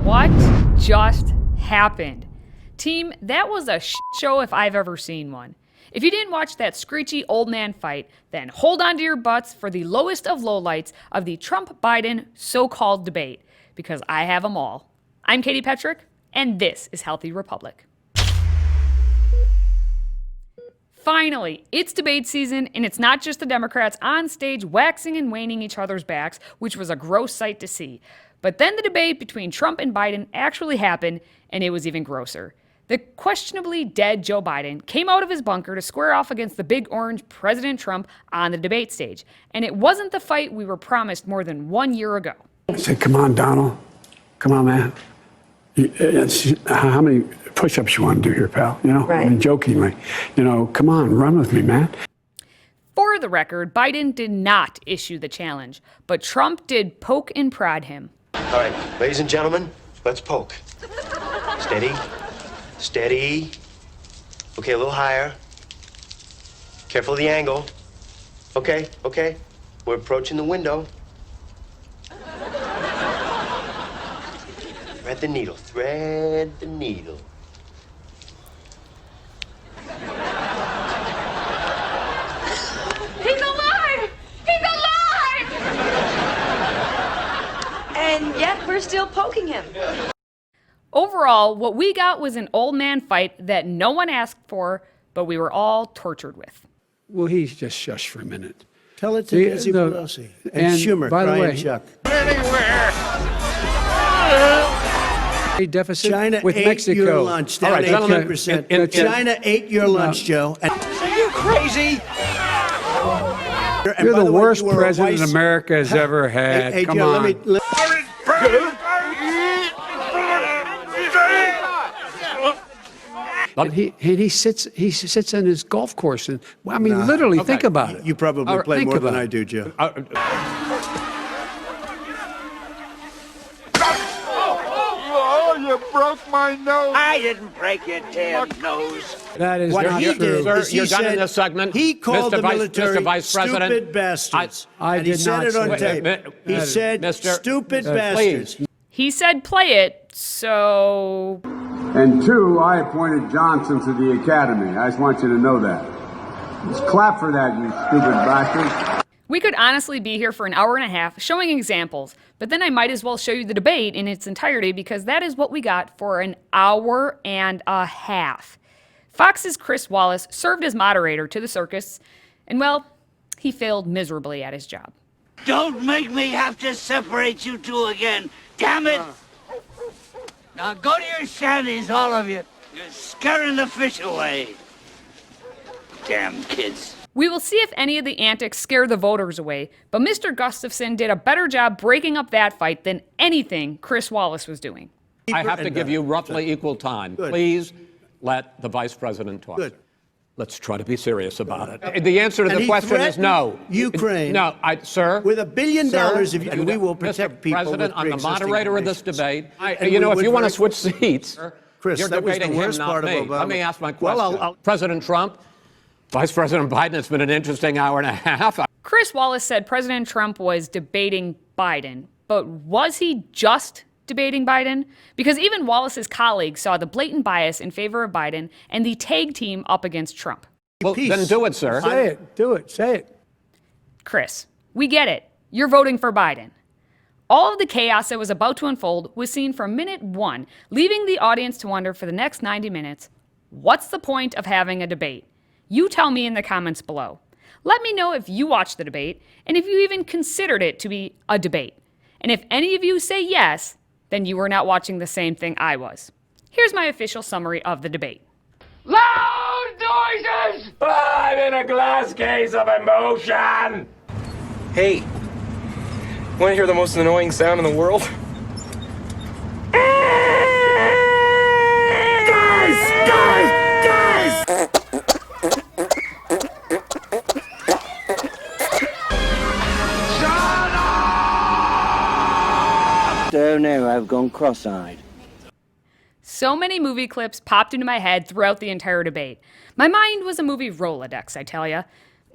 What just happened? Team, that was a shit show if I've ever seen one. If you didn't watch that screechy old man fight, then hold on to your butts for the lowest of lowlights of the Trump-Biden so-called debate, because I have them all. I'm Katie Petrick, and this is Healthy Republic. Finally, it's debate season, and it's not just the Democrats on stage waxing and waning each other's backs, which was a gross sight to see. But then the debate between Trump and Biden actually happened, and it was even grosser. The questionably dead Joe Biden came out of his bunker to square off against the big orange President Trump on the debate stage. And it wasn't the fight we were promised more than 1 year ago. I said, come on, Donald. Come on, man. How many push-ups you want to do here, pal? You know, right. I mean, jokingly. You know, come on, run with me, man. For the record, Biden did not issue the challenge, but Trump did poke and prod him. All right, ladies and gentlemen, let's poke. Steady. Steady. Okay, a little higher. Careful of the angle. Okay. We're approaching the window. Thread the needle. Thread the needle. He's alive! He's alive! And yet we're still poking him. Overall, what we got was an old man fight that no one asked for, but we were all tortured with. Well, he's just shush for a minute. Tell it to Nancy Pelosi and Schumer, by the way, Chuck. A deficit China with ate Mexico. your lunch. Down All right, gentlemen. 18%. China ate your lunch, Joe. And Are you crazy? You're the worst president America has ever had. Hey, Come Joe, on. He sits in his golf course, and I mean, literally, Okay. think about it. You probably play think more than about I it. do, Joe. Oh, you broke my nose. I didn't break your damn nose. That is What not he true. did is he You're done in said this segment. he called Mr. the Vice- military Mr. Vice President, stupid bastards. I and he did said not it on say tape. that. He said Mr. stupid Please. bastards. He said play it, so... And two, I appointed Johnson to the academy. I just want you to know that. Just clap for that, you stupid bastard. We could honestly be here for an hour and a half showing examples, but then I might as well show you the debate in its entirety because that is what we got for an hour and a half. Fox's Chris Wallace served as moderator to the circus, and well, he failed miserably at his job. Don't make me have to separate you two again. Damn it! Now go to your shanties, all of you. You're scaring the fish away. Damn kids. We will see if any of the antics scare the voters away, but Mr. Gustafson did a better job breaking up that fight than anything Chris Wallace was doing. I have to give you roughly equal time. Good. Please let the vice president talk. Good. Let's try to be serious about it. The answer to And the he question is no. threatened Ukraine No, sir. with $1 billion, Sir, and we will protect Mr. people President, with I'm the pre-existing moderator of this conditions. debate. And You we know, if would you want to very- switch seats, Chris, you're that was the debating worst him, part not of me. Obama. Let me ask my Well, question. President Trump, Vice President Biden, it's been an interesting hour and a half. Chris Wallace said President Trump was debating Biden, but was he just debating Biden? Because even Wallace's colleagues saw the blatant bias in favor of Biden and the tag team up against Trump. Well, Peace. then do it, sir. Say it. Do it. Say it. Chris, we get it. You're voting for Biden. All of the chaos that was about to unfold was seen from minute one, leaving the audience to wonder for the next 90 minutes, what's the point of having a debate? You tell me in the comments below. Let me know if you watched the debate and if you even considered it to be a debate. And if any of you say yes, then you were not watching the same thing I was. Here's my official summary of the debate. Loud noises! I'm in a glass case of emotion! Hey, want to hear the most annoying sound in the world? Oh no, I've gone cross-eyed. So many movie clips popped into my head throughout the entire debate. My mind was a movie Rolodex, I tell ya.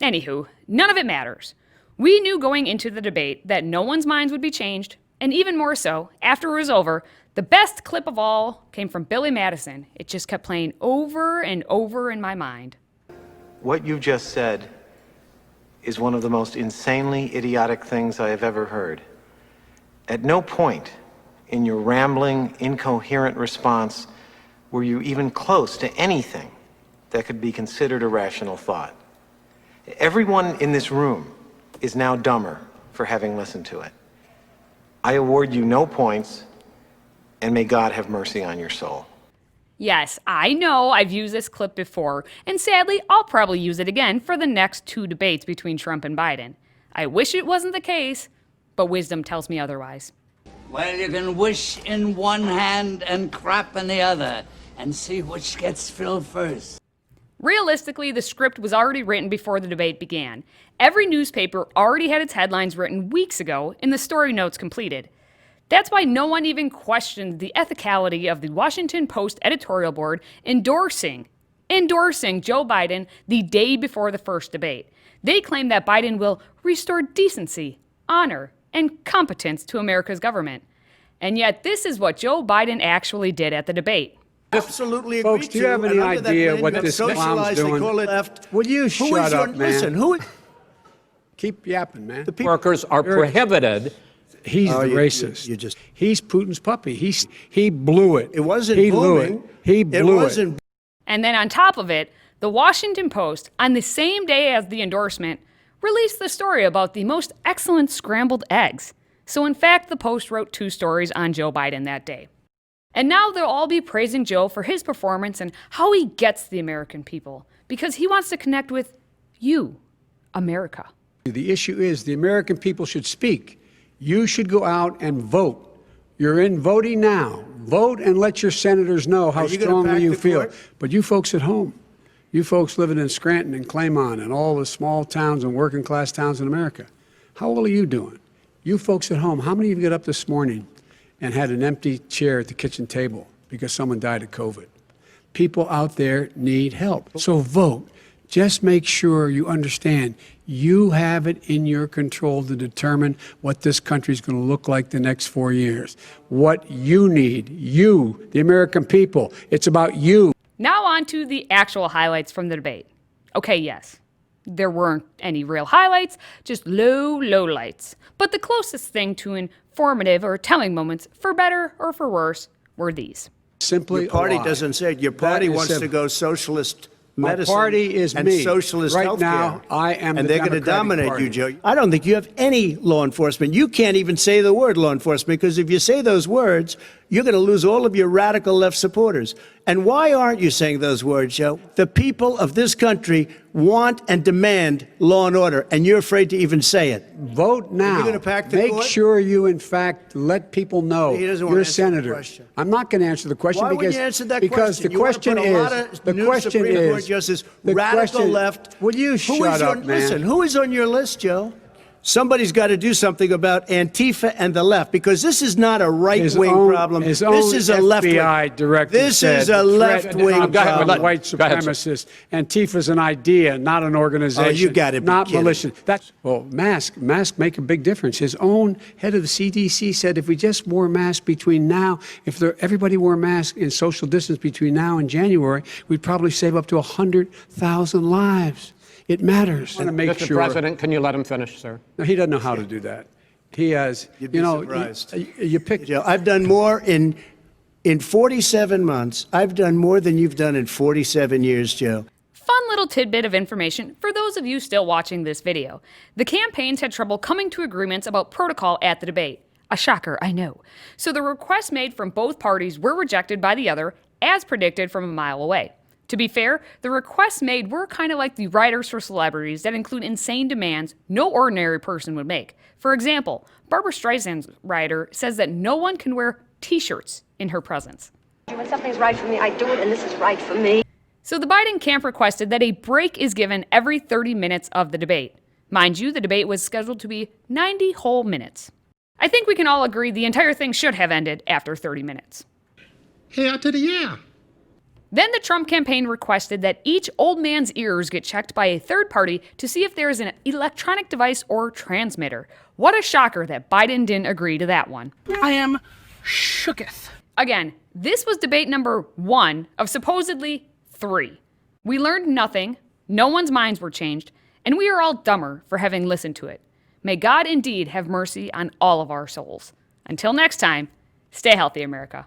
Anywho, none of it matters. We knew going into the debate that no one's minds would be changed, And even more so, after it was over, the best clip of all came from Billy Madison. It just kept playing over and over in my mind. What you just said is one of the most insanely idiotic things I have ever heard. At no point in your rambling, incoherent response were you even close to anything that could be considered a rational thought. Everyone in this room is now dumber for having listened to it. I award you no points, and may God have mercy on your soul. Yes, I know I've used this clip before, and sadly, I'll probably use it again for the next 2 debates between Trump and Biden. I wish it wasn't the case, but wisdom tells me otherwise. Well, you can wish in one hand and crap in the other, and see which gets filled first. Realistically, the script was already written before the debate began. Every newspaper already had its headlines written weeks ago and the story notes completed. That's why no one even questioned the ethicality of the Washington Post editorial board endorsing Joe Biden the day before the first debate. They claim that Biden will restore decency, honor, and competence to America's government. And yet this is what Joe Biden actually did at the debate. Absolutely agree. Folks, do you have any idea what this clown's doing? Will you shut up, man? Listen, Keep yapping, man. The workers are prohibited. He's the racist. He's Putin's puppy. He blew it. It wasn't he booming. He blew it. And then on top of it, the Washington Post, on the same day as the endorsement, released the story about the most excellent scrambled eggs. So in fact, the Post wrote 2 stories on Joe Biden that day. And now they'll all be praising Joe for his performance and how he gets the American people, because he wants to connect with you, America. The issue is the American people should speak. You should go out and vote. You're in voting now. Vote and let your senators know how strongly you feel. But you folks at home, you folks living in Scranton and Claymont and all the small towns and working class towns in America, how well are you doing? You folks at home, how many of you got up this morning and had an empty chair at the kitchen table because someone died of COVID? People out there need help. So vote. Just make sure you understand you have it in your control to determine what this country is going to look like the next 4 years. What you need, you, the American people, it's about you. Now on to the actual highlights from the debate. Okay, yes, there weren't any real highlights, just low lights. But the closest thing to informative or telling moments, for better or for worse, were these. Simply your party doesn't say it. Your party wants to go socialist medicine. My party is and me. Socialist right healthcare. now, I am and the they're going to dominate party. you, Joe. I don't think you have any law enforcement. You can't even say the word law enforcement, because if you say those words, you're going to lose all of your radical left supporters. And why aren't you saying those words, Joe? The people of this country want and demand law and order, and you're afraid to even say it. Vote now. You're going to pack the Make court? sure you, in fact, let people know He doesn't want you're a to answer the senator. question. I'm not going to answer the question Why because wouldn't you answer that because question? the question is the question is the radical left. Will you shut up, man? Listen, who is on your list, Joe? Somebody's got to do something about Antifa and the left, because this is not a right-wing problem. This is a left-wing. FBI director This said is a left-wing problem. White supremacists. Antifa's an idea, not an organization. Oh, you got to be not kidding. militia. That's mask make a big difference. His own head of the CDC said if we just wore masks between now, everybody wore masks in social distance between now and January, we'd probably save up to 100,000 lives. It matters. I want to make Mr. sure. President, can you let him finish, sir? No, he doesn't know how to do that. He has, You'd be surprised. You pick. Joe, I've done more in 47 months. I've done more than you've done in 47 years, Joe. Fun little tidbit of information for those of you still watching this video. The campaigns had trouble coming to agreements about protocol at the debate. A shocker, I know. So the requests made from both parties were rejected by the other, as predicted from a mile away. To be fair, the requests made were kind of like the writers for celebrities that include insane demands no ordinary person would make. For example, Barbra Streisand's writer says that no one can wear t-shirts in her presence. When something's right for me, I do it, and this is right for me. So the Biden camp requested that a break is given every 30 minutes of the debate. Mind you, the debate was scheduled to be 90 whole minutes. I think we can all agree the entire thing should have ended after 30 minutes. Hell to the yeah. Then the Trump campaign requested that each old man's ears get checked by a third party to see if there is an electronic device or transmitter. What a shocker that Biden didn't agree to that one. I am shooketh. Again, this was debate number 1 of supposedly 3. We learned nothing, no one's minds were changed, and we are all dumber for having listened to it. May God indeed have mercy on all of our souls. Until next time, stay healthy, America.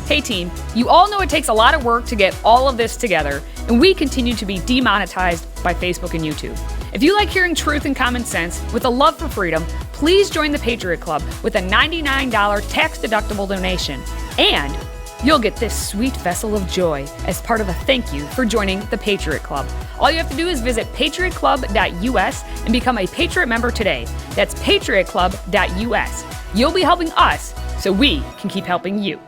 Hey team, you all know it takes a lot of work to get all of this together, and we continue to be demonetized by Facebook and YouTube. If you like hearing truth and common sense with a love for freedom, please join the Patriot Club with a $99 tax-deductible donation. And you'll get this sweet vessel of joy as part of a thank you for joining the Patriot Club. All you have to do is visit patriotclub.us and become a Patriot member today. That's patriotclub.us. You'll be helping us so we can keep helping you.